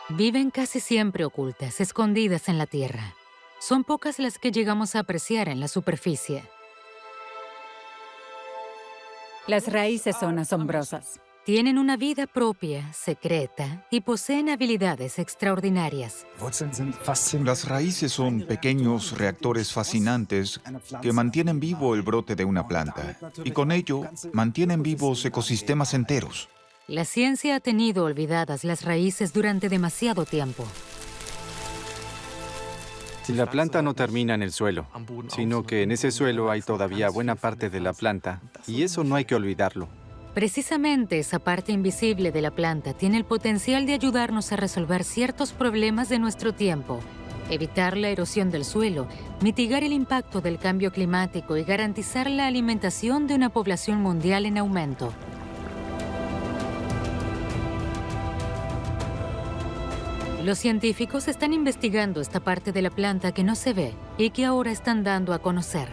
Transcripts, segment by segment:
Viven casi siempre ocultas, escondidas en la tierra. Son pocas las que llegamos a apreciar en la superficie. Las raíces son asombrosas. Tienen una vida propia, secreta, y poseen habilidades extraordinarias. Las raíces son pequeños reactores fascinantes que mantienen vivo el brote de una planta y con ello mantienen vivos ecosistemas enteros. La ciencia ha tenido olvidadas las raíces durante demasiado tiempo. La planta no termina en el suelo, sino que en ese suelo hay todavía buena parte de la planta, y eso no hay que olvidarlo. Precisamente esa parte invisible de la planta tiene el potencial de ayudarnos a resolver ciertos problemas de nuestro tiempo, evitar la erosión del suelo, mitigar el impacto del cambio climático y garantizar la alimentación de una población mundial en aumento. Los científicos están investigando esta parte de la planta que no se ve y que ahora están dando a conocer.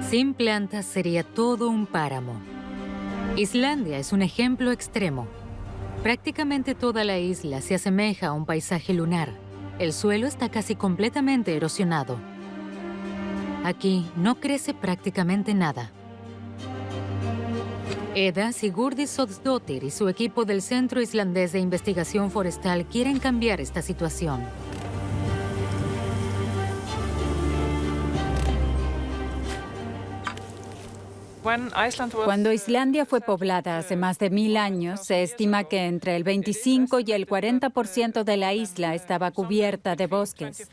Sin plantas sería todo un páramo. Islandia es un ejemplo extremo. Prácticamente toda la isla se asemeja a un paisaje lunar. El suelo está casi completamente erosionado. Aquí no crece prácticamente nada. Eda Sigurdisdóttir y su equipo del Centro Islandés de Investigación Forestal quieren cambiar esta situación. Cuando Islandia fue poblada hace más de 1000 años, se estima que entre el 25 y el 40% de la isla estaba cubierta de bosques.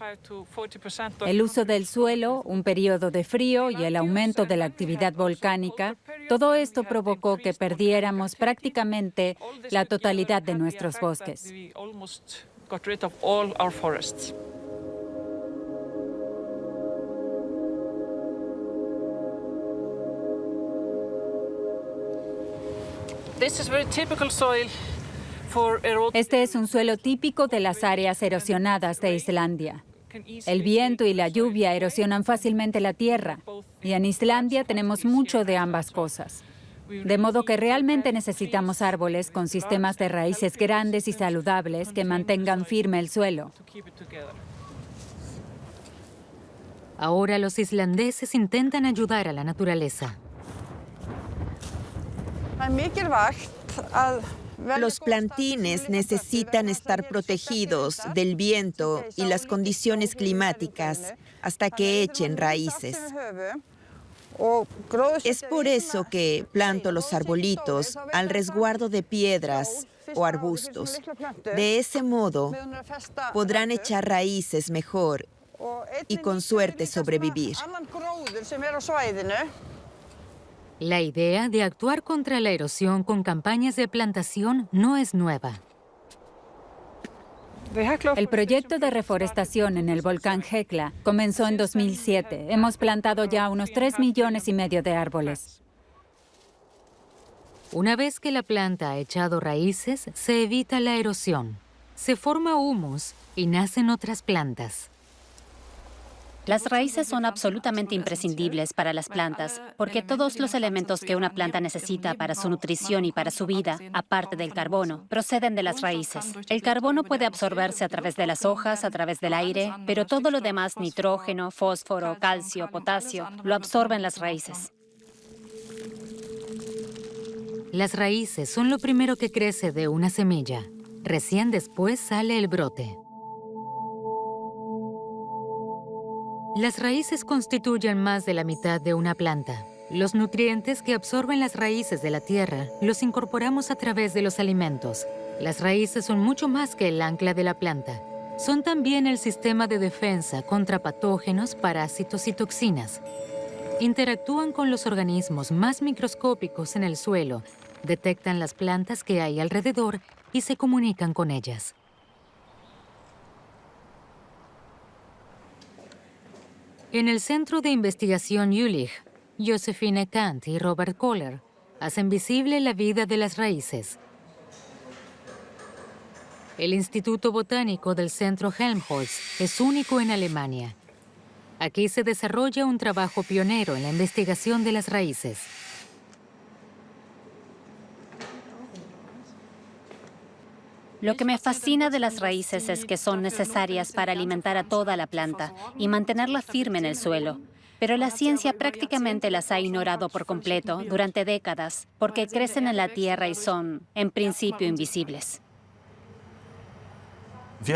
El uso del suelo, un periodo de frío y el aumento de la actividad volcánica, todo esto provocó que perdiéramos prácticamente la totalidad de nuestros bosques. Este es un suelo típico de las áreas erosionadas de Islandia. El viento y la lluvia erosionan fácilmente la tierra, y en Islandia tenemos mucho de ambas cosas. De modo que realmente necesitamos árboles con sistemas de raíces grandes y saludables que mantengan firme el suelo. Ahora los islandeses intentan ayudar a la naturaleza. Los plantines necesitan estar protegidos del viento y las condiciones climáticas hasta que echen raíces. Es por eso que planto los arbolitos al resguardo de piedras o arbustos. De ese modo podrán echar raíces mejor y con suerte sobrevivir. La idea de actuar contra la erosión con campañas de plantación no es nueva. El proyecto de reforestación en el volcán Hekla comenzó en 2007. Hemos plantado ya unos 3,5 millones de árboles. Una vez que la planta ha echado raíces, se evita la erosión. Se forma humus y nacen otras plantas. Las raíces son absolutamente imprescindibles para las plantas, porque todos los elementos que una planta necesita para su nutrición y para su vida, aparte del carbono, proceden de las raíces. El carbono puede absorberse a través de las hojas, a través del aire, pero todo lo demás, nitrógeno, fósforo, calcio, potasio, lo absorben las raíces. Las raíces son lo primero que crece de una semilla. Recién después sale el brote. Las raíces constituyen más de la mitad de una planta. Los nutrientes que absorben las raíces de la tierra los incorporamos a través de los alimentos. Las raíces son mucho más que el ancla de la planta. Son también el sistema de defensa contra patógenos, parásitos y toxinas. Interactúan con los organismos más microscópicos en el suelo, detectan las plantas que hay alrededor y se comunican con ellas. En el Centro de Investigación Jülich, Josephine Kant y Robert Kohler hacen visible la vida de las raíces. El Instituto Botánico del Centro Helmholtz es único en Alemania. Aquí se desarrolla un trabajo pionero en la investigación de las raíces. Lo que me fascina de las raíces es que son necesarias para alimentar a toda la planta y mantenerla firme en el suelo. Pero la ciencia prácticamente las ha ignorado por completo durante décadas porque crecen en la tierra y son, en principio, invisibles.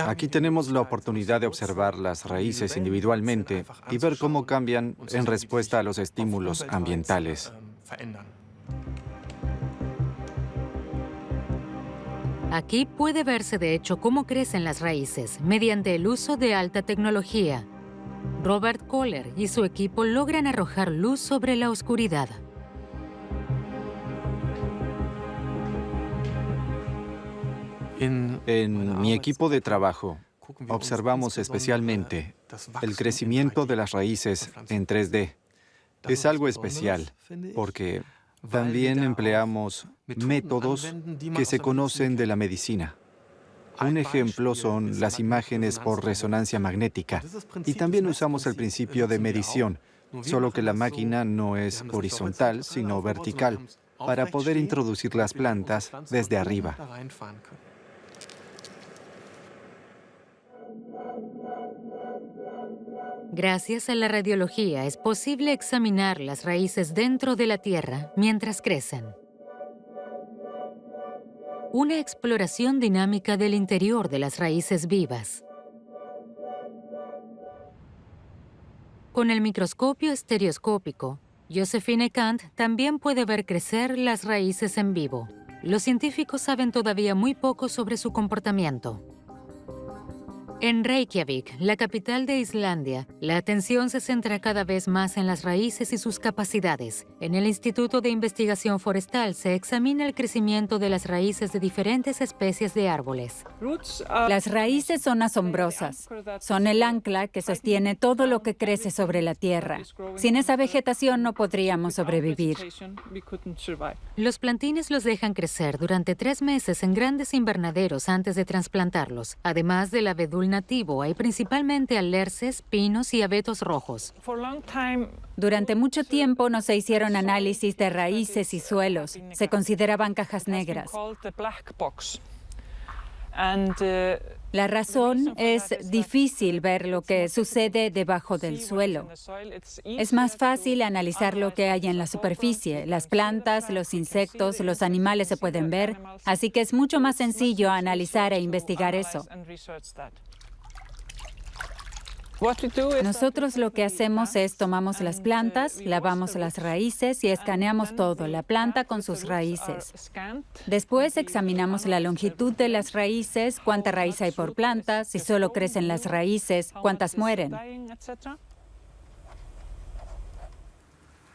Aquí tenemos la oportunidad de observar las raíces individualmente y ver cómo cambian en respuesta a los estímulos ambientales. Aquí puede verse de hecho cómo crecen las raíces mediante el uso de alta tecnología. Robert Kohler y su equipo logran arrojar luz sobre la oscuridad. En mi equipo de trabajo, observamos especialmente el crecimiento de las raíces en 3D. Es algo especial porque también empleamos métodos que se conocen de la medicina. Un ejemplo son las imágenes por resonancia magnética y también usamos el principio de medición, solo que la máquina no es horizontal, sino vertical, para poder introducir las plantas desde arriba. Gracias a la radiología es posible examinar las raíces dentro de la tierra mientras crecen. Una exploración dinámica del interior de las raíces vivas. Con el microscopio estereoscópico, Josephine Kant también puede ver crecer las raíces en vivo. Los científicos saben todavía muy poco sobre su comportamiento. En Reykjavik, la capital de Islandia, la atención se centra cada vez más en las raíces y sus capacidades. En el Instituto de Investigación Forestal se examina el crecimiento de las raíces de diferentes especies de árboles. Las raíces son asombrosas. Son el ancla que sostiene todo lo que crece sobre la tierra. Sin esa vegetación no podríamos sobrevivir. Los plantines los dejan crecer durante 3 meses en grandes invernaderos antes de trasplantarlos. Además del abedul nativo, hay principalmente alerces, pinos y abetos rojos. Durante mucho tiempo no se hicieron análisis de raíces y suelos. Se consideraban cajas negras. La razón es difícil ver lo que sucede debajo del suelo. Es más fácil analizar lo que hay en la superficie. Las plantas, los insectos, los animales se pueden ver, así que es mucho más sencillo analizar e investigar eso. Nosotros lo que hacemos es tomamos las plantas, lavamos las raíces y escaneamos todo, la planta con sus raíces. Después examinamos la longitud de las raíces, cuánta raíz hay por planta, si solo crecen las raíces, cuántas mueren.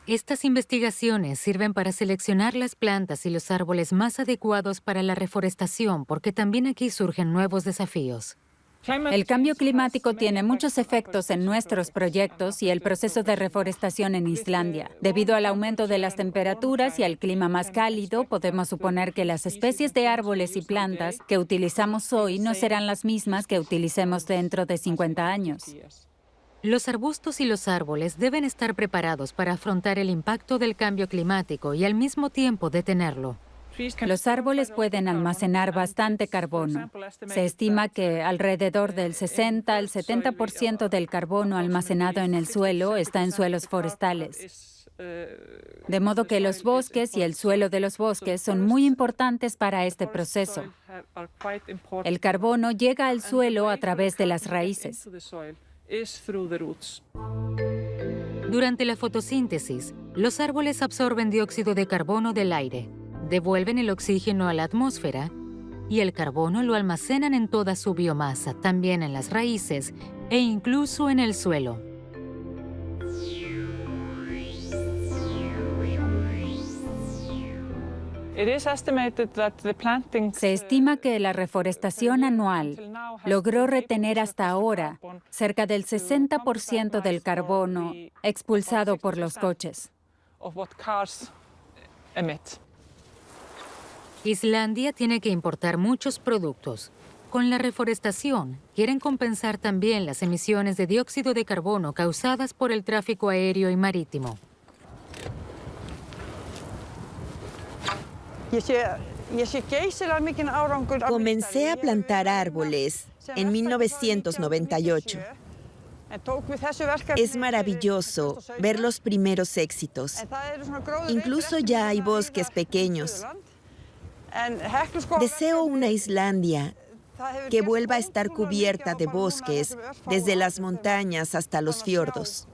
Estas investigaciones sirven para seleccionar las plantas y los árboles más adecuados para la reforestación, porque también aquí surgen nuevos desafíos. El cambio climático tiene muchos efectos en nuestros proyectos y el proceso de reforestación en Islandia. Debido al aumento de las temperaturas y al clima más cálido, podemos suponer que las especies de árboles y plantas que utilizamos hoy no serán las mismas que utilicemos dentro de 50 años. Los arbustos y los árboles deben estar preparados para afrontar el impacto del cambio climático y al mismo tiempo detenerlo. Los árboles pueden almacenar bastante carbono. Se estima que alrededor del 60 al 70% del carbono almacenado en el suelo está en suelos forestales. De modo que los bosques y el suelo de los bosques son muy importantes para este proceso. El carbono llega al suelo a través de las raíces. Durante la fotosíntesis, los árboles absorben dióxido de carbono del aire, devuelven el oxígeno a la atmósfera y el carbono lo almacenan en toda su biomasa, también en las raíces e incluso en el suelo. Se estima que la reforestación anual logró retener hasta ahora cerca del 60% del carbono expulsado por los coches. Islandia tiene que importar muchos productos. Con la reforestación, quieren compensar también las emisiones de dióxido de carbono causadas por el tráfico aéreo y marítimo. Comencé a plantar árboles en 1998. Es maravilloso ver los primeros éxitos. Incluso ya hay bosques pequeños. Deseo una Islandia que vuelva a estar cubierta de bosques, desde las montañas hasta los fiordos.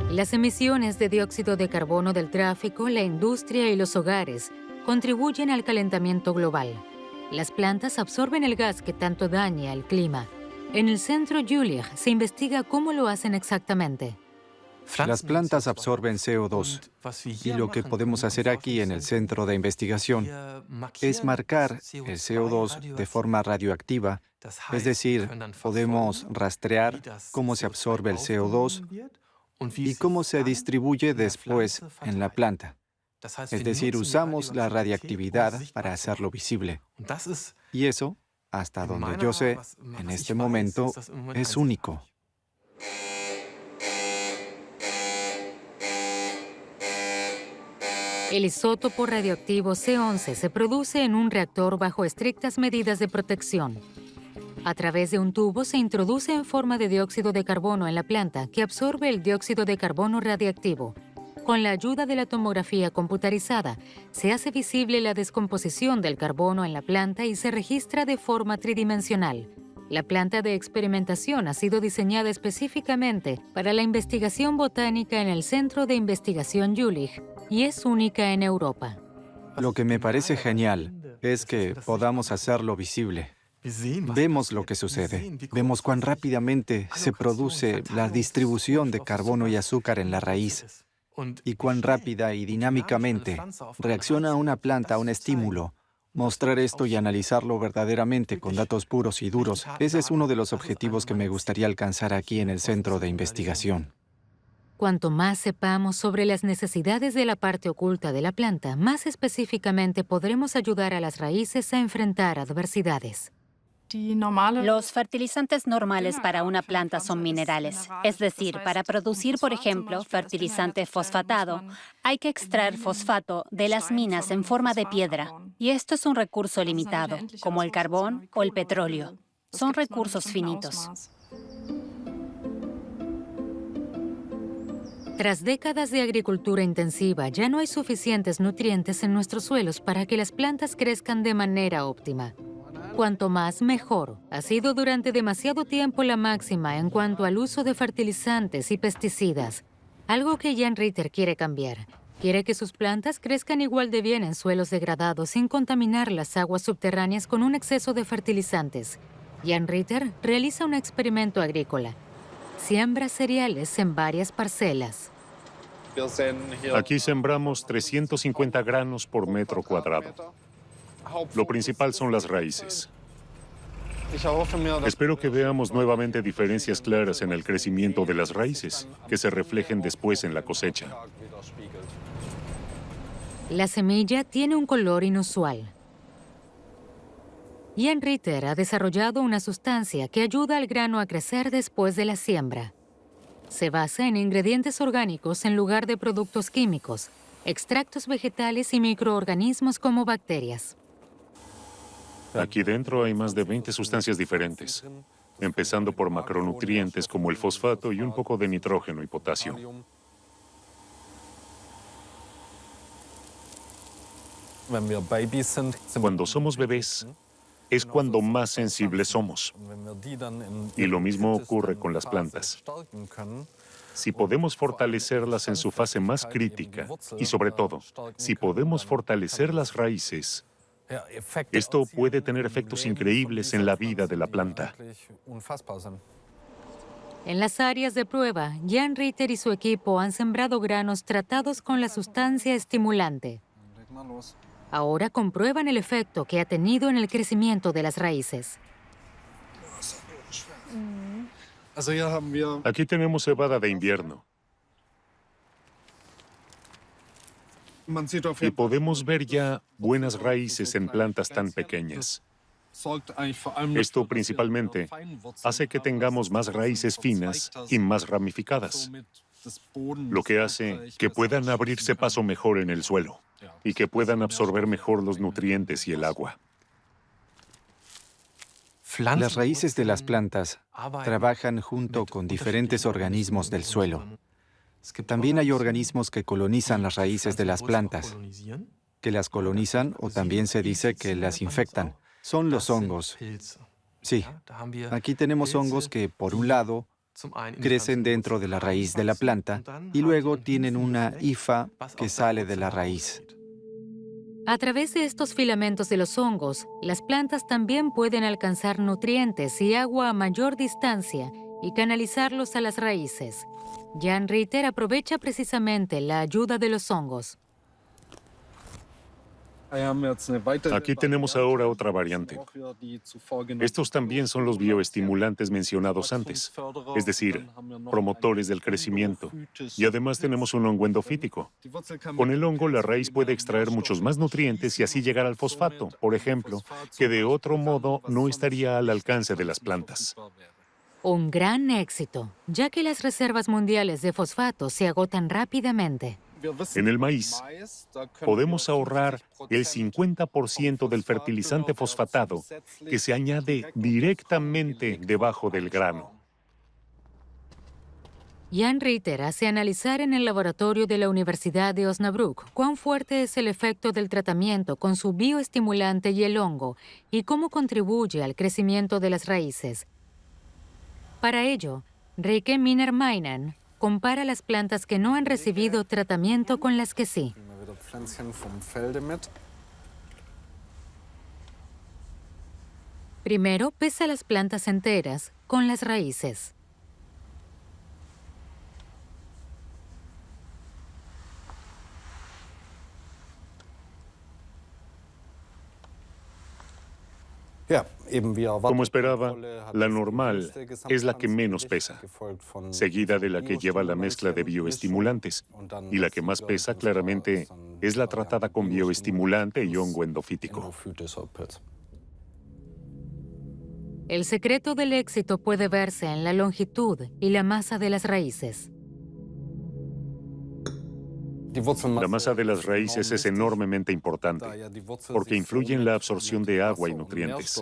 Las emisiones de dióxido de carbono del tráfico, la industria y los hogares contribuyen al calentamiento global. Las plantas absorben el gas que tanto daña al clima. En el Centro Jülich se investiga cómo lo hacen exactamente. Las plantas absorben CO2 y lo que podemos hacer aquí en el centro de investigación es marcar el CO2 de forma radioactiva, es decir, podemos rastrear cómo se absorbe el CO2 y cómo se distribuye después en la planta. Es decir, usamos la radiactividad para hacerlo visible. Y eso, hasta donde yo sé, en este momento, es único. El isótopo radioactivo C11 se produce en un reactor bajo estrictas medidas de protección. A través de un tubo se introduce en forma de dióxido de carbono en la planta que absorbe el dióxido de carbono radiactivo. Con la ayuda de la tomografía computarizada, se hace visible la descomposición del carbono en la planta y se registra de forma tridimensional. La planta de experimentación ha sido diseñada específicamente para la investigación botánica en el Centro de Investigación Jülich y es única en Europa. Lo que me parece genial es que podamos hacerlo visible. Vemos lo que sucede. Vemos cuán rápidamente se produce la distribución de carbono y azúcar en la raíz y cuán rápida y dinámicamente reacciona una planta a un estímulo. Mostrar esto y analizarlo verdaderamente con datos puros y duros, ese es uno de los objetivos que me gustaría alcanzar aquí en el centro de investigación. Cuanto más sepamos sobre las necesidades de la parte oculta de la planta, más específicamente podremos ayudar a las raíces a enfrentar adversidades. Los fertilizantes normales para una planta son minerales. Es decir, para producir, por ejemplo, fertilizante fosfatado, hay que extraer fosfato de las minas en forma de piedra. Y esto es un recurso limitado, como el carbón o el petróleo. Son recursos finitos. Tras décadas de agricultura intensiva, ya no hay suficientes nutrientes en nuestros suelos para que las plantas crezcan de manera óptima. Cuanto más, mejor. Ha sido durante demasiado tiempo la máxima en cuanto al uso de fertilizantes y pesticidas. Algo que Jan Ritter quiere cambiar. Quiere que sus plantas crezcan igual de bien en suelos degradados sin contaminar las aguas subterráneas con un exceso de fertilizantes. Jan Ritter realiza un experimento agrícola. Siembra cereales en varias parcelas. Aquí sembramos 350 granos por metro cuadrado. Lo principal son las raíces. Espero que veamos nuevamente diferencias claras en el crecimiento de las raíces, que se reflejen después en la cosecha. La semilla tiene un color inusual. Jan Ritter ha desarrollado una sustancia que ayuda al grano a crecer después de la siembra. Se basa en ingredientes orgánicos en lugar de productos químicos, extractos vegetales y microorganismos como bacterias. Aquí dentro hay más de 20 sustancias diferentes, empezando por macronutrientes como el fosfato y un poco de nitrógeno y potasio. Cuando somos bebés, es cuando más sensibles somos. Y lo mismo ocurre con las plantas. Si podemos fortalecerlas en su fase más crítica, y sobre todo, si podemos fortalecer las raíces, esto puede tener efectos increíbles en la vida de la planta. En las áreas de prueba, Jan Ritter y su equipo han sembrado granos tratados con la sustancia estimulante. Ahora comprueban el efecto que ha tenido en el crecimiento de las raíces. Aquí tenemos cebada de invierno. Y podemos ver ya buenas raíces en plantas tan pequeñas. Esto principalmente hace que tengamos más raíces finas y más ramificadas, lo que hace que puedan abrirse paso mejor en el suelo y que puedan absorber mejor los nutrientes y el agua. Las raíces de las plantas trabajan junto con diferentes organismos del suelo. También hay organismos que colonizan las raíces de las plantas, que las colonizan o también se dice que las infectan. Son los hongos. Sí, aquí tenemos hongos que, por un lado, crecen dentro de la raíz de la planta y luego tienen una hifa que sale de la raíz. A través de estos filamentos de los hongos, las plantas también pueden alcanzar nutrientes y agua a mayor distancia y canalizarlos a las raíces. Jan Ritter aprovecha precisamente la ayuda de los hongos. Aquí tenemos ahora otra variante. Estos también son los bioestimulantes mencionados antes, es decir, promotores del crecimiento. Y además tenemos un hongo endofítico. Con el hongo, la raíz puede extraer muchos más nutrientes y así llegar al fosfato, por ejemplo, que de otro modo no estaría al alcance de las plantas. Un gran éxito, ya que las reservas mundiales de fosfato se agotan rápidamente. En el maíz, podemos ahorrar el 50% del fertilizante fosfatado que se añade directamente debajo del grano. Jan Ritter hace analizar en el laboratorio de la Universidad de Osnabrück cuán fuerte es el efecto del tratamiento con su bioestimulante y el hongo y cómo contribuye al crecimiento de las raíces. Para ello, Rikke Minner-Meinen compara las plantas que no han recibido tratamiento con las que sí. Primero, pesa las plantas enteras con las raíces. Como esperaba, la normal es la que menos pesa, seguida de la que lleva la mezcla de bioestimulantes. Y la que más pesa, claramente, es la tratada con bioestimulante y hongo endofítico. El secreto del éxito puede verse en la longitud y la masa de las raíces. La masa de las raíces es enormemente importante porque influye en la absorción de agua y nutrientes.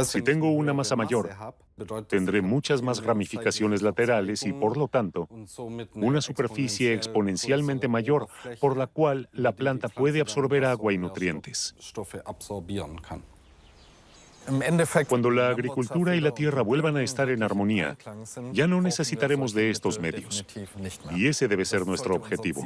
Si tengo una masa mayor, tendré muchas más ramificaciones laterales y, por lo tanto, una superficie exponencialmente mayor por la cual la planta puede absorber agua y nutrientes. Cuando la agricultura y la tierra vuelvan a estar en armonía, ya no necesitaremos de estos medios. Y ese debe ser nuestro objetivo.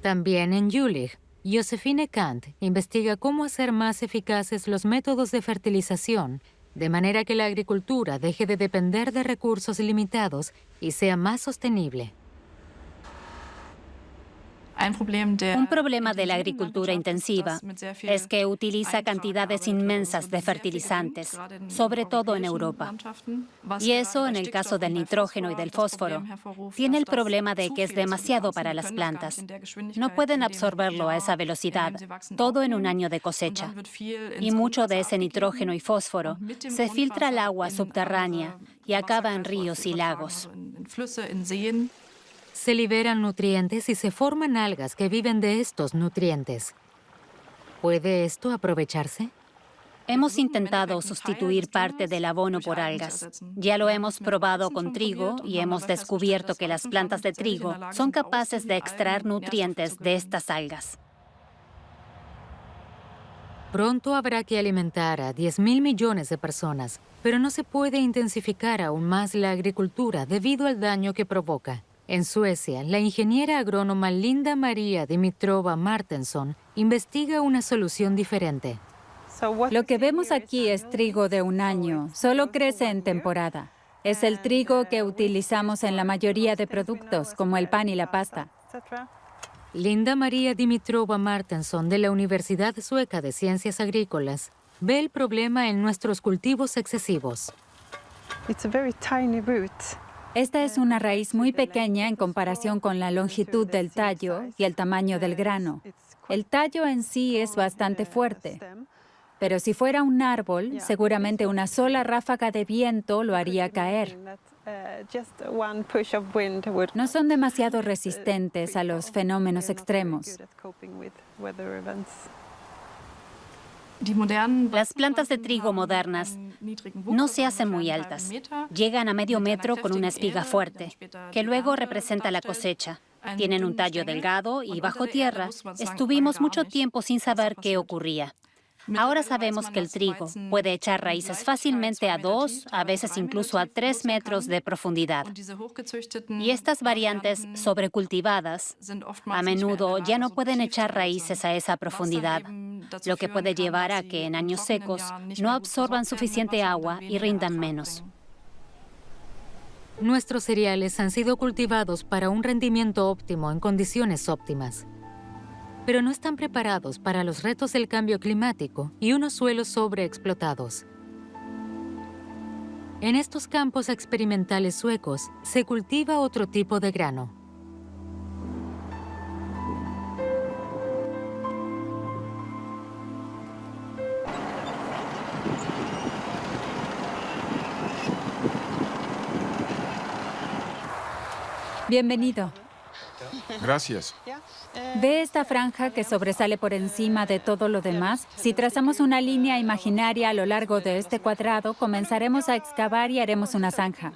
También en Jülich, Josephine Kant investiga cómo hacer más eficaces los métodos de fertilización, de manera que la agricultura deje de depender de recursos limitados y sea más sostenible. Un problema de la agricultura intensiva es que utiliza cantidades inmensas de fertilizantes, sobre todo en Europa. Y eso, en el caso del nitrógeno y del fósforo, tiene el problema de que es demasiado para las plantas. No pueden absorberlo a esa velocidad, todo en un año de cosecha. Y mucho de ese nitrógeno y fósforo se filtra al agua subterránea y acaba en ríos y lagos. Se liberan nutrientes y se forman algas que viven de estos nutrientes. ¿Puede esto aprovecharse? Hemos intentado sustituir parte del abono por algas. Ya lo hemos probado con trigo y hemos descubierto que las plantas de trigo son capaces de extraer nutrientes de estas algas. Pronto habrá que alimentar a 10.000 millones de personas, pero no se puede intensificar aún más la agricultura debido al daño que provoca. En Suecia, la ingeniera agrónoma Linda Maria Dimitrova Martensson investiga una solución diferente. Lo que vemos aquí es trigo de un año, solo crece en temporada. Es el trigo que utilizamos en la mayoría de productos, como el pan y la pasta. Linda María Dimitrova Martensson, de la Universidad Sueca de Ciencias Agrícolas, ve el problema en nuestros cultivos excesivos. Esta es una raíz muy pequeña en comparación con la longitud del tallo y el tamaño del grano. El tallo en sí es bastante fuerte, pero si fuera un árbol, seguramente una sola ráfaga de viento lo haría caer. No son demasiado resistentes a los fenómenos extremos. Las plantas de trigo modernas no se hacen muy altas. Llegan a medio metro con una espiga fuerte, que luego representa la cosecha. Tienen un tallo delgado y bajo tierra estuvimos mucho tiempo sin saber qué ocurría. Ahora sabemos que el trigo puede echar raíces fácilmente a 2, a veces incluso a 3 metros de profundidad. Y estas variantes sobrecultivadas a menudo ya no pueden echar raíces a esa profundidad, lo que puede llevar a que en años secos no absorban suficiente agua y rindan menos. Nuestros cereales han sido cultivados para un rendimiento óptimo en condiciones óptimas, pero no están preparados para los retos del cambio climático y unos suelos sobreexplotados. En estos campos experimentales suecos se cultiva otro tipo de grano. Bienvenido. Gracias. ¿Ve esta franja que sobresale por encima de todo lo demás? Si trazamos una línea imaginaria a lo largo de este cuadrado, comenzaremos a excavar y haremos una zanja.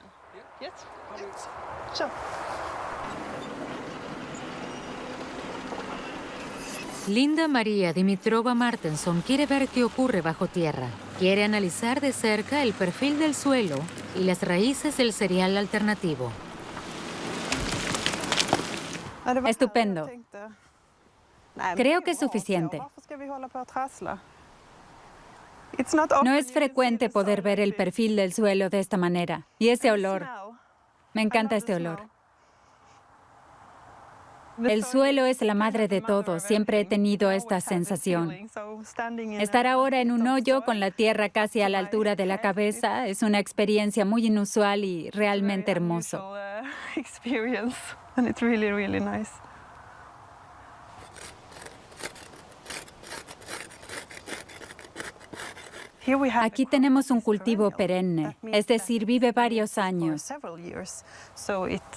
Linda María Dimitrova Martensson quiere ver qué ocurre bajo tierra. Quiere analizar de cerca el perfil del suelo y las raíces del cereal alternativo. Estupendo. Creo que es suficiente. No es frecuente poder ver el perfil del suelo de esta manera. Y ese olor. Me encanta este olor. El suelo es la madre de todo. Siempre he tenido esta sensación. Estar ahora en un hoyo con la tierra casi a la altura de la cabeza es una experiencia muy inusual y realmente hermoso. Aquí tenemos un cultivo perenne, es decir, vive varios años.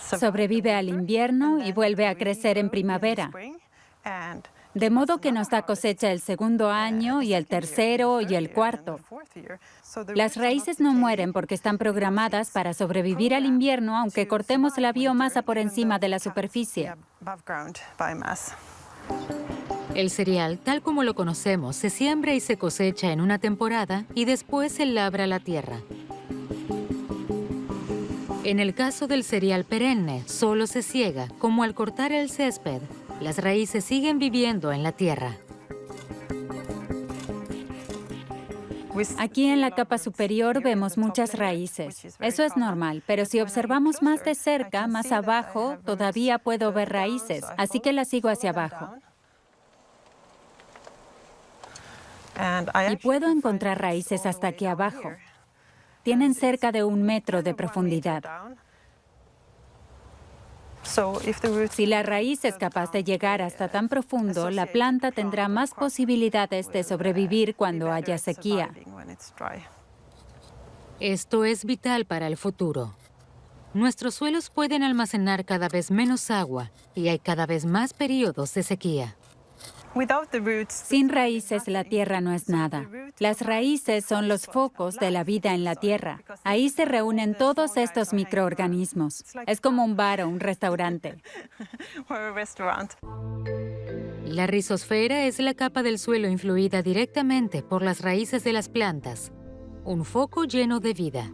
Sobrevive al invierno y vuelve a crecer en primavera. De modo que nos da cosecha el segundo año y el tercero y el cuarto. Las raíces no mueren porque están programadas para sobrevivir al invierno, aunque cortemos la biomasa por encima de la superficie. El cereal, tal como lo conocemos, se siembra y se cosecha en una temporada y después se labra la tierra. En el caso del cereal perenne, solo se ciega, como al cortar el césped. Las raíces siguen viviendo en la tierra. Aquí en la capa superior vemos muchas raíces. Eso es normal, pero si observamos más de cerca, más abajo, todavía puedo ver raíces, así que las sigo hacia abajo. Y puedo encontrar raíces hasta aquí abajo. Tienen cerca de 1 metro de profundidad. Si la raíz es capaz de llegar hasta tan profundo, la planta tendrá más posibilidades de sobrevivir cuando haya sequía. Esto es vital para el futuro. Nuestros suelos pueden almacenar cada vez menos agua y hay cada vez más periodos de sequía. Sin raíces, la tierra no es nada. Las raíces son los focos de la vida en la tierra. Ahí se reúnen todos estos microorganismos. Es como un bar o un restaurante. La rizosfera es la capa del suelo influida directamente por las raíces de las plantas. Un foco lleno de vida.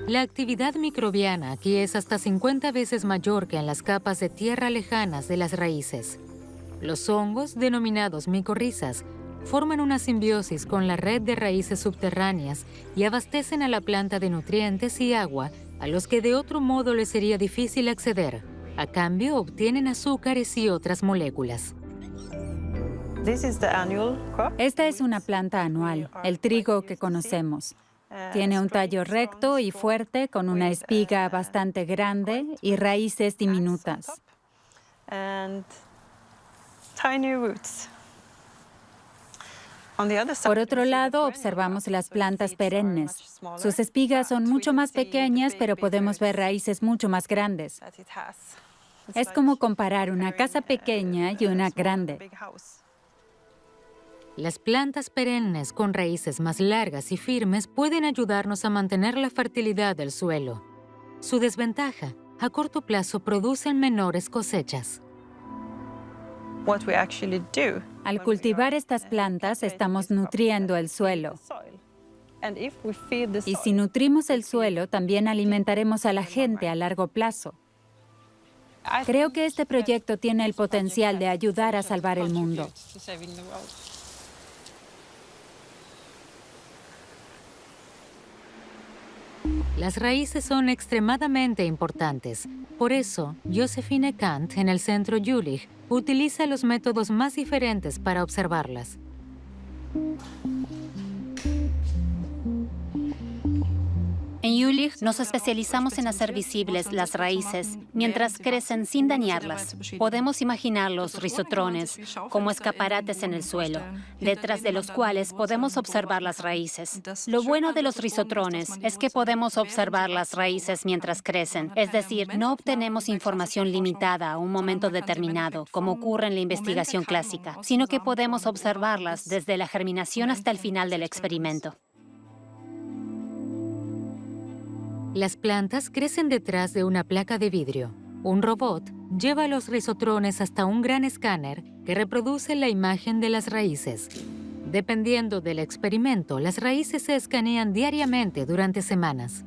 La actividad microbiana aquí es hasta 50 veces mayor que en las capas de tierra lejanas de las raíces. Los hongos, denominados micorrizas, forman una simbiosis con la red de raíces subterráneas y abastecen a la planta de nutrientes y agua a los que de otro modo les sería difícil acceder. A cambio, obtienen azúcares y otras moléculas. Esta es una planta anual, el trigo que conocemos. Tiene un tallo recto y fuerte con una espiga bastante grande y raíces diminutas. Por otro lado, observamos las plantas perennes. Sus espigas son mucho más pequeñas, pero podemos ver raíces mucho más grandes. Es como comparar una casa pequeña y una grande. Las plantas perennes con raíces más largas y firmes pueden ayudarnos a mantener la fertilidad del suelo. Su desventaja, a corto plazo producen menores cosechas. Al cultivar estas plantas, estamos nutriendo el suelo. Y si nutrimos el suelo, también alimentaremos a la gente a largo plazo. Creo que este proyecto tiene el potencial de ayudar a salvar el mundo. Las raíces son extremadamente importantes. Por eso, Josephine Kant, en el Centro Jülich, utiliza los métodos más diferentes para observarlas. En Jülich nos especializamos en hacer visibles las raíces mientras crecen sin dañarlas. Podemos imaginar los rizotrones como escaparates en el suelo, detrás de los cuales podemos observar las raíces. Lo bueno de los rizotrones es que podemos observar las raíces mientras crecen, es decir, no obtenemos información limitada a un momento determinado, como ocurre en la investigación clásica, sino que podemos observarlas desde la germinación hasta el final del experimento. Las plantas crecen detrás de una placa de vidrio. Un robot lleva los rizotrones hasta un gran escáner que reproduce la imagen de las raíces. Dependiendo del experimento, las raíces se escanean diariamente durante semanas.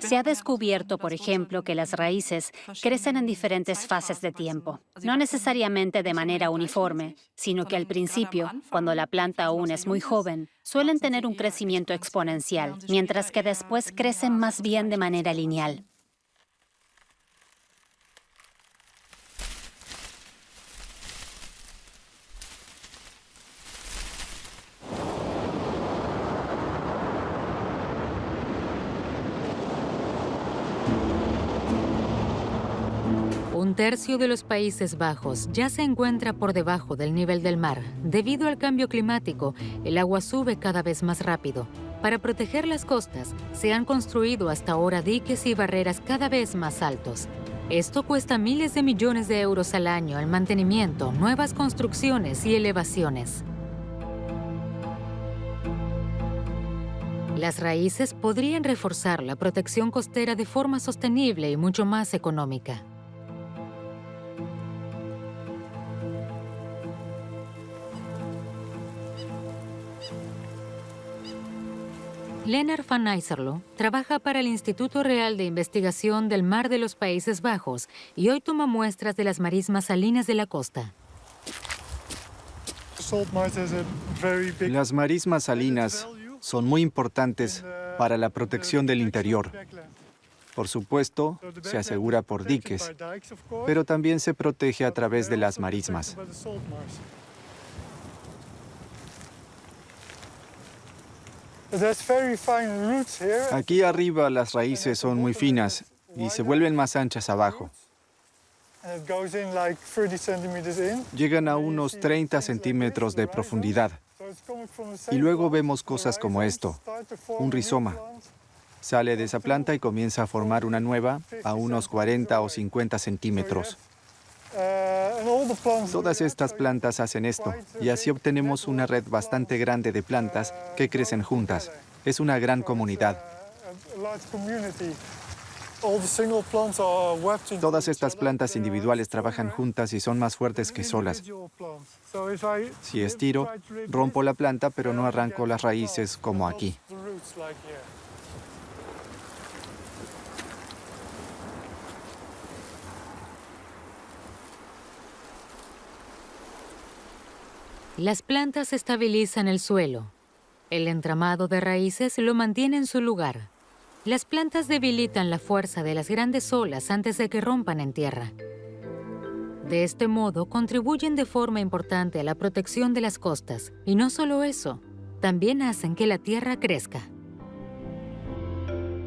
Se ha descubierto, por ejemplo, que las raíces crecen en diferentes fases de tiempo, no necesariamente de manera uniforme, sino que al principio, cuando la planta aún es muy joven, suelen tener un crecimiento exponencial, mientras que después crecen más bien de manera lineal. Un tercio de los Países Bajos ya se encuentra por debajo del nivel del mar. Debido al cambio climático, el agua sube cada vez más rápido. Para proteger las costas, se han construido hasta ahora diques y barreras cada vez más altos. Esto cuesta miles de millones de euros al año al mantenimiento, nuevas construcciones y elevaciones. Las raíces podrían reforzar la protección costera de forma sostenible y mucho más económica. Lennart van Ijssello trabaja para el Instituto Real de Investigación del Mar de los Países Bajos y hoy toma muestras de las marismas salinas de la costa. Las marismas salinas son muy importantes para la protección del interior. Por supuesto, se asegura por diques, pero también se protege a través de las marismas. Aquí arriba las raíces son muy finas y se vuelven más anchas abajo. Llegan a unos 30 centímetros de profundidad. Y luego vemos cosas como esto, un rizoma. Sale de esa planta y comienza a formar una nueva a unos 40 o 50 centímetros. Todas estas plantas hacen esto, y así obtenemos una red bastante grande de plantas que crecen juntas. Es una gran comunidad. Todas estas plantas individuales trabajan juntas y son más fuertes que solas. Si estiro, rompo la planta, pero no arranco las raíces como aquí. Las plantas estabilizan el suelo. El entramado de raíces lo mantiene en su lugar. Las plantas debilitan la fuerza de las grandes olas antes de que rompan en tierra. De este modo, contribuyen de forma importante a la protección de las costas. Y no solo eso, también hacen que la tierra crezca.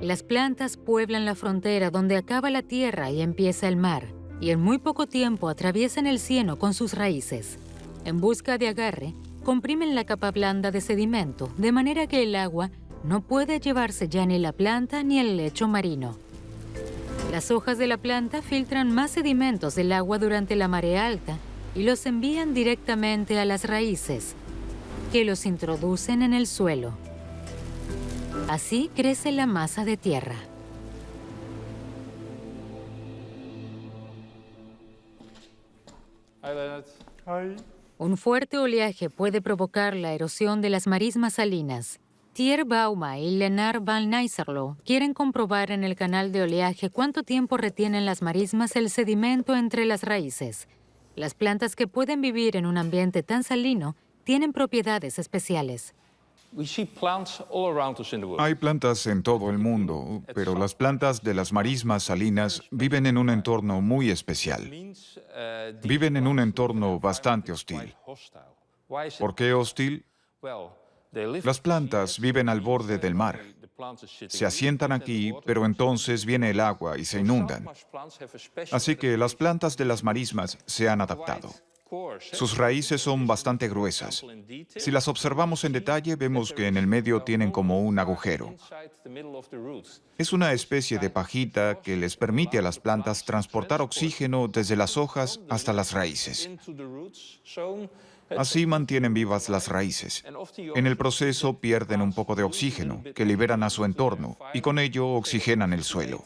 Las plantas pueblan la frontera donde acaba la tierra y empieza el mar, y en muy poco tiempo atraviesan el cieno con sus raíces. En busca de agarre, comprimen la capa blanda de sedimento, de manera que el agua no puede llevarse ya ni la planta ni el lecho marino. Las hojas de la planta filtran más sedimentos del agua durante la marea alta y los envían directamente a las raíces, que los introducen en el suelo. Así crece la masa de tierra. Un fuerte oleaje puede provocar la erosión de las marismas salinas. Thierry Bauma y Lennart van Nysserlo quieren comprobar en el canal de oleaje cuánto tiempo retienen las marismas el sedimento entre las raíces. Las plantas que pueden vivir en un ambiente tan salino tienen propiedades especiales. Hay plantas en todo el mundo, pero las plantas de las marismas salinas viven en un entorno muy especial. Viven en un entorno bastante hostil. ¿Por qué hostil? Las plantas viven al borde del mar. Se asientan aquí, pero entonces viene el agua y se inundan. Así que las plantas de las marismas se han adaptado. Sus raíces son bastante gruesas. Si las observamos en detalle, vemos que en el medio tienen como un agujero. Es una especie de pajita que les permite a las plantas transportar oxígeno desde las hojas hasta las raíces. Así mantienen vivas las raíces. En el proceso pierden un poco de oxígeno, que liberan a su entorno, y con ello oxigenan el suelo.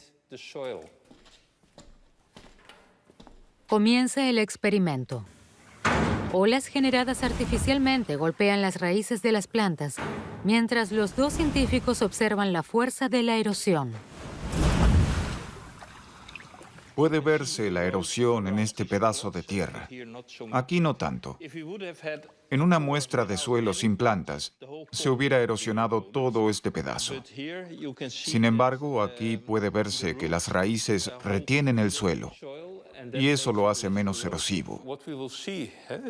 Comienza el experimento. Olas generadas artificialmente golpean las raíces de las plantas, mientras los dos científicos observan la fuerza de la erosión. Puede verse la erosión en este pedazo de tierra. Aquí no tanto. En una muestra de suelo sin plantas, se hubiera erosionado todo este pedazo. Sin embargo, aquí puede verse que las raíces retienen el suelo, y eso lo hace menos erosivo.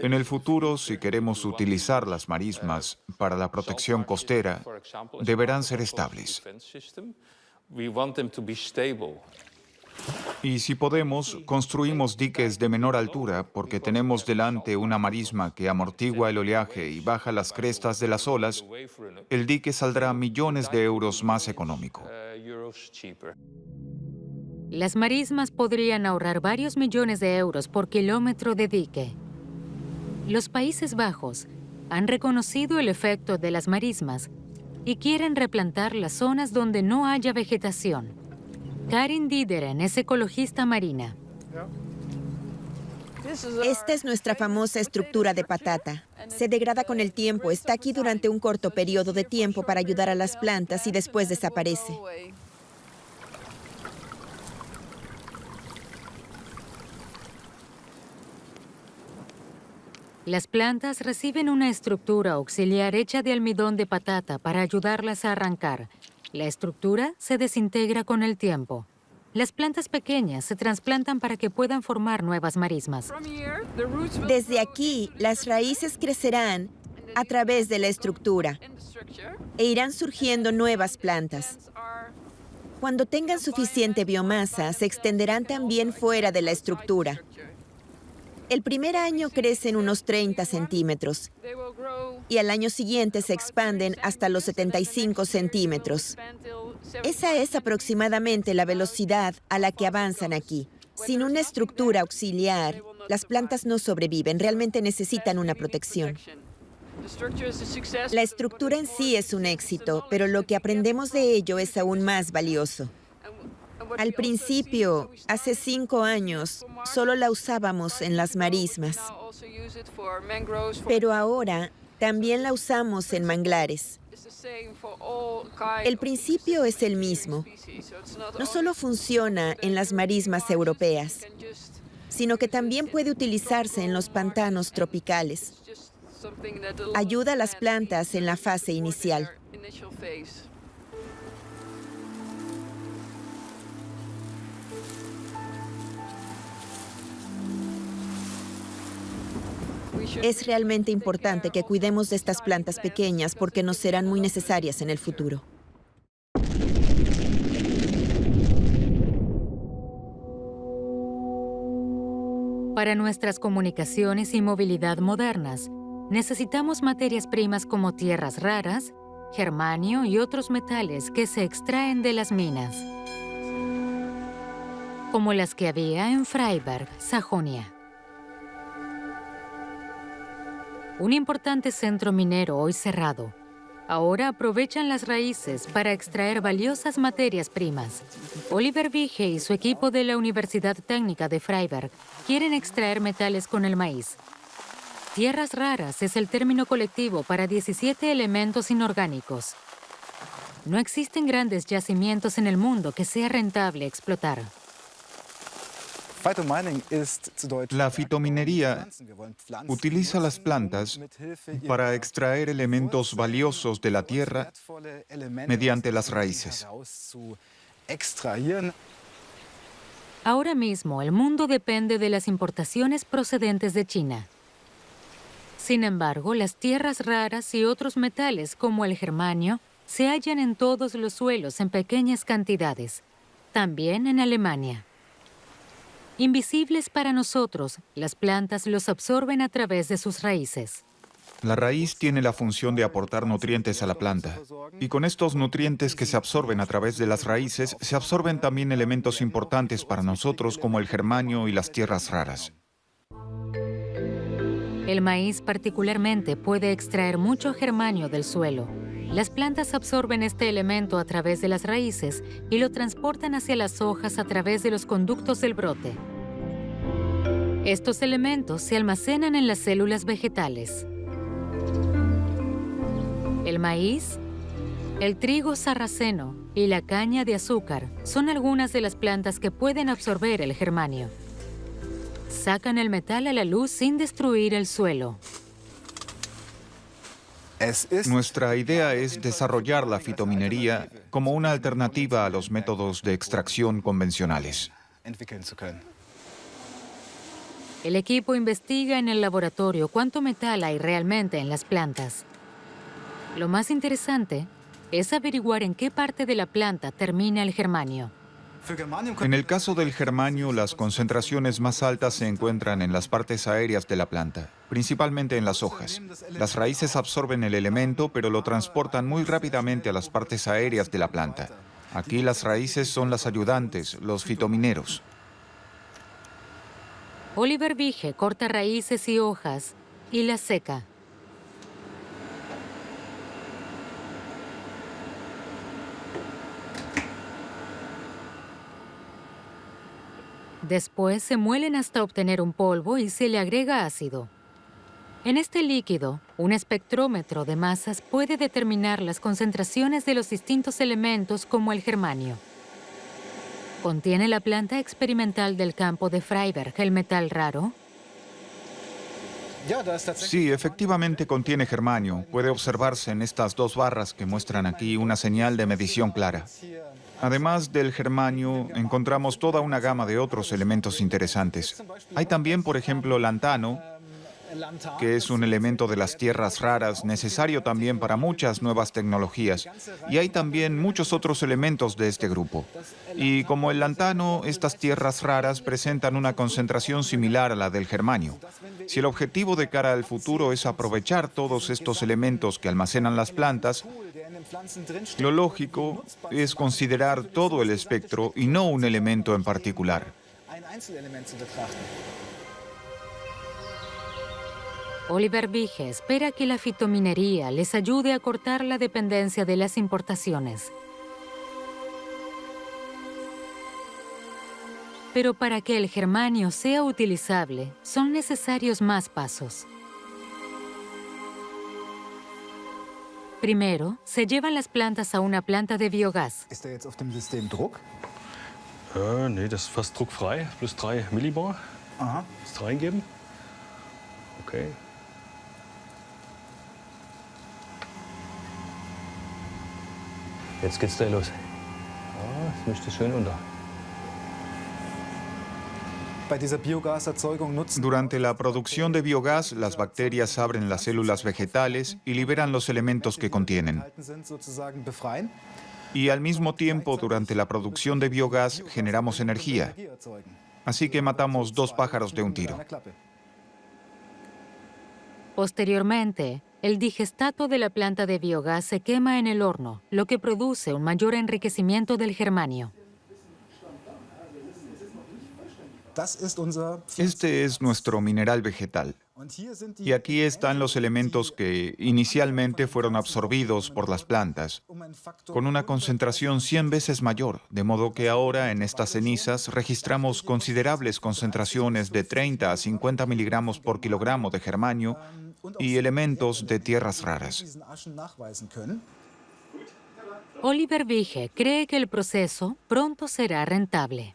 En el futuro, si queremos utilizar las marismas para la protección costera, deberán ser estables. Y si podemos, construimos diques de menor altura porque tenemos delante una marisma que amortigua el oleaje y baja las crestas de las olas. El dique saldrá millones de euros más económico. Las marismas podrían ahorrar varios millones de euros por kilómetro de dique. Los Países Bajos han reconocido el efecto de las marismas y quieren replantar las zonas donde no haya vegetación. Karin Dideren es ecologista marina. Esta es nuestra famosa estructura de patata. Se degrada con el tiempo, está aquí durante un corto periodo de tiempo para ayudar a las plantas y después desaparece. Las plantas reciben una estructura auxiliar hecha de almidón de patata para ayudarlas a arrancar. La estructura se desintegra con el tiempo. Las plantas pequeñas se trasplantan para que puedan formar nuevas marismas. Desde aquí, las raíces crecerán a través de la estructura e irán surgiendo nuevas plantas. Cuando tengan suficiente biomasa, se extenderán también fuera de la estructura. El primer año crecen unos 30 centímetros y al año siguiente se expanden hasta los 75 centímetros. Esa es aproximadamente la velocidad a la que avanzan aquí. Sin una estructura auxiliar, las plantas no sobreviven, realmente necesitan una protección. La estructura en sí es un éxito, pero lo que aprendemos de ello es aún más valioso. Al principio, hace 5 años, solo la usábamos en las marismas, pero ahora también la usamos en manglares. El principio es el mismo. No solo funciona en las marismas europeas, sino que también puede utilizarse en los pantanos tropicales. Ayuda a las plantas en la fase inicial. Es realmente importante que cuidemos de estas plantas pequeñas porque nos serán muy necesarias en el futuro. Para nuestras comunicaciones y movilidad modernas, necesitamos materias primas como tierras raras, germanio y otros metales que se extraen de las minas, como las que había en Freiberg, Sajonia. Un importante centro minero hoy cerrado. Ahora aprovechan las raíces para extraer valiosas materias primas. Oliver Wiche y su equipo de la Universidad Técnica de Freiberg quieren extraer metales con el maíz. Tierras raras es el término colectivo para 17 elementos inorgánicos. No existen grandes yacimientos en el mundo que sea rentable explotar. La fitominería utiliza las plantas para extraer elementos valiosos de la tierra mediante las raíces. Ahora mismo, el mundo depende de las importaciones procedentes de China. Sin embargo, las tierras raras y otros metales como el germanio se hallan en todos los suelos en pequeñas cantidades, también en Alemania. Invisibles para nosotros, las plantas los absorben a través de sus raíces. La raíz tiene la función de aportar nutrientes a la planta. Y con estos nutrientes que se absorben a través de las raíces, se absorben también elementos importantes para nosotros como el germanio y las tierras raras. El maíz particularmente puede extraer mucho germanio del suelo. Las plantas absorben este elemento a través de las raíces y lo transportan hacia las hojas a través de los conductos del brote. Estos elementos se almacenan en las células vegetales. El maíz, el trigo sarraceno y la caña de azúcar son algunas de las plantas que pueden absorber el germanio. Sacan el metal a la luz sin destruir el suelo. Nuestra idea es desarrollar la fitominería como una alternativa a los métodos de extracción convencionales. El equipo investiga en el laboratorio cuánto metal hay realmente en las plantas. Lo más interesante es averiguar en qué parte de la planta termina el germanio. En el caso del germanio, las concentraciones más altas se encuentran en las partes aéreas de la planta, principalmente en las hojas. Las raíces absorben el elemento, pero lo transportan muy rápidamente a las partes aéreas de la planta. Aquí las raíces son las ayudantes, los fitomineros. Oliver Wiche corta raíces y hojas y las seca. Después se muelen hasta obtener un polvo y se le agrega ácido. En este líquido, un espectrómetro de masas puede determinar las concentraciones de los distintos elementos como el germanio. ¿Contiene la planta experimental del campo de Freiberg el metal raro? Sí, efectivamente contiene germanio. Puede observarse en estas dos barras que muestran aquí una señal de medición clara. Además del germanio, encontramos toda una gama de otros elementos interesantes. Hay también, por ejemplo, lantano, que es un elemento de las tierras raras, necesario también para muchas nuevas tecnologías. Y hay también muchos otros elementos de este grupo. Y como el lantano, estas tierras raras presentan una concentración similar a la del germanio. Si el objetivo de cara al futuro es aprovechar todos estos elementos que almacenan las plantas, lo lógico es considerar todo el espectro y no un elemento en particular. Oliver Wiche espera que la fitominería les ayude a cortar la dependencia de las importaciones. Pero para que el germanio sea utilizable, son necesarios más pasos. Primero, se llevan las plantas a una planta de biogás. Ist jetzt auf dem System Druck? Nee, das ist fast druckfrei. Plus 3 Millibar. Aha. Das reingeben. Okay. Jetzt geht's da los. Ja, jetzt mischt es schön unter. Durante la producción de biogás, las bacterias abren las células vegetales y liberan los elementos que contienen. Y al mismo tiempo, durante la producción de biogás, generamos energía. Así que matamos dos pájaros de un tiro. Posteriormente, el digestato de la planta de biogás se quema en el horno, lo que produce un mayor enriquecimiento del germanio. Este es nuestro mineral vegetal. Y aquí están los elementos que inicialmente fueron absorbidos por las plantas, con una concentración 100 veces mayor, de modo que ahora en estas cenizas registramos considerables concentraciones de 30 a 50 miligramos por kilogramo de germanio y elementos de tierras raras. Oliver Wiege cree que el proceso pronto será rentable.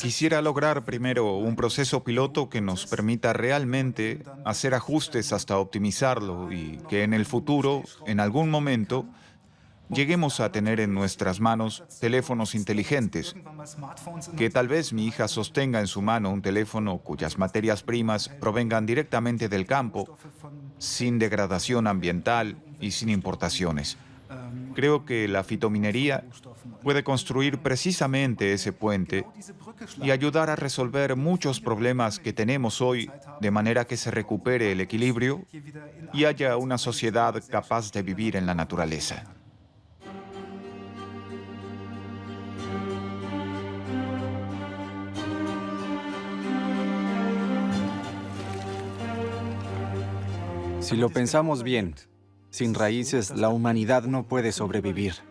Quisiera lograr primero un proceso piloto que nos permita realmente hacer ajustes hasta optimizarlo y que en el futuro, en algún momento, lleguemos a tener en nuestras manos teléfonos inteligentes, que tal vez mi hija sostenga en su mano un teléfono cuyas materias primas provengan directamente del campo, sin degradación ambiental y sin importaciones. Creo que la fitominería puede construir precisamente ese puente y ayudar a resolver muchos problemas que tenemos hoy, de manera que se recupere el equilibrio y haya una sociedad capaz de vivir en la naturaleza. Si lo pensamos bien, sin raíces la humanidad no puede sobrevivir.